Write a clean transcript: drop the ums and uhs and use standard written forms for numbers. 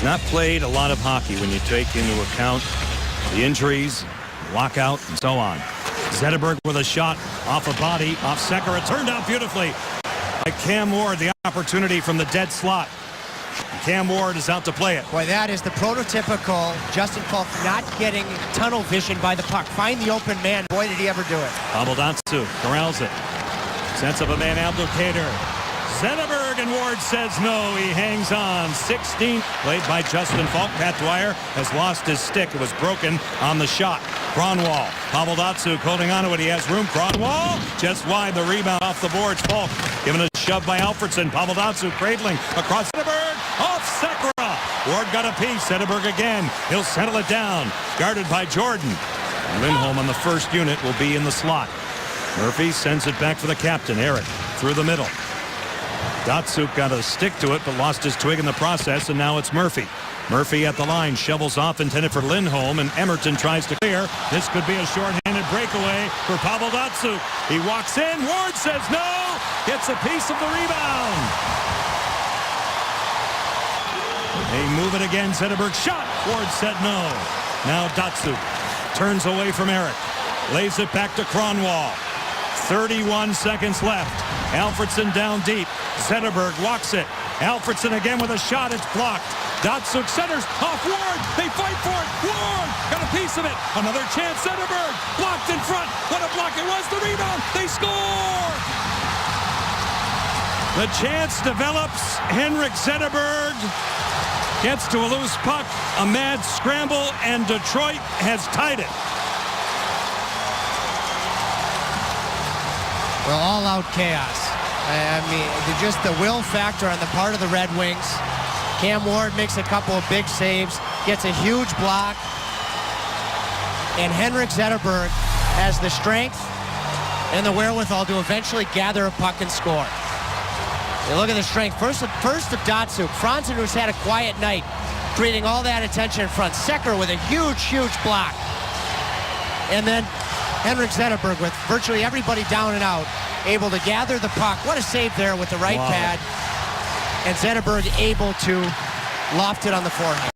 not played a lot of hockey when you take into account the injuries, lockout, and so on. Zetterberg with a shot off a body, off Sekera. It turned out beautifully by Cam Ward. The opportunity from the dead slot. Cam Ward is out to play it. Boy, that is the prototypical Justin Faulk not getting tunnel vision by the puck. Find the open man. Boy, did he ever do it. Paveldatsyuk corrals it. Sense of a man Abdelkader. Zetterberg, and Ward says no. He hangs on. 16th played by Justin Faulk. Pat Dwyer has lost his stick. It was broken on the shot. Kronwall. Paveldatsyuk holding on to it. He has room. Kronwall just wide. The rebound off the boards. Faulk given a shove by Alfredsson. Paveldatsyuk cradling across Zetterberg. Off Sekera. Ward got a piece. Zetterberg again. He'll settle it down. Guarded by Jordan. Lindholm on the first unit will be in the slot. Murphy sends it back for the captain, Eric, through the middle. Datsyuk got a stick to it, but lost his twig in the process, and now it's Murphy. Murphy at the line, shovels off, intended for Lindholm, and Emerton tries to clear. This could be a shorthanded breakaway for Paveldatsyuk. He walks in, Ward says no, gets a piece of the rebound. They move it again, Zetterberg shot, Ward said no. Now Datsyuk turns away from Eric, lays it back to Kronwall. 31 seconds left. Alfredsson down deep. Zetterberg walks it. Alfredsson again with a shot. It's blocked. Datsyuk centers off Ward. They fight for it. Ward got a piece of it. Another chance. Zetterberg blocked in front. What a block it was. The rebound. They score. The chance develops. Henrik Zetterberg gets to a loose puck. A mad scramble, and Detroit has tied it. Well, all-out chaos. I mean, just the will factor on the part of the Red Wings. Cam Ward makes a couple of big saves, gets a huge block, and Henrik Zetterberg has the strength and the wherewithal to eventually gather a puck and score. You look at the strength. First of Datsyuk. Franzen, who's had a quiet night, creating all that attention in front. Sekera with a huge block. And then Henrik Zetterberg with virtually everybody down and out, able to gather the puck. What a save there with the right pad. And Zetterberg able to loft it on the forehand.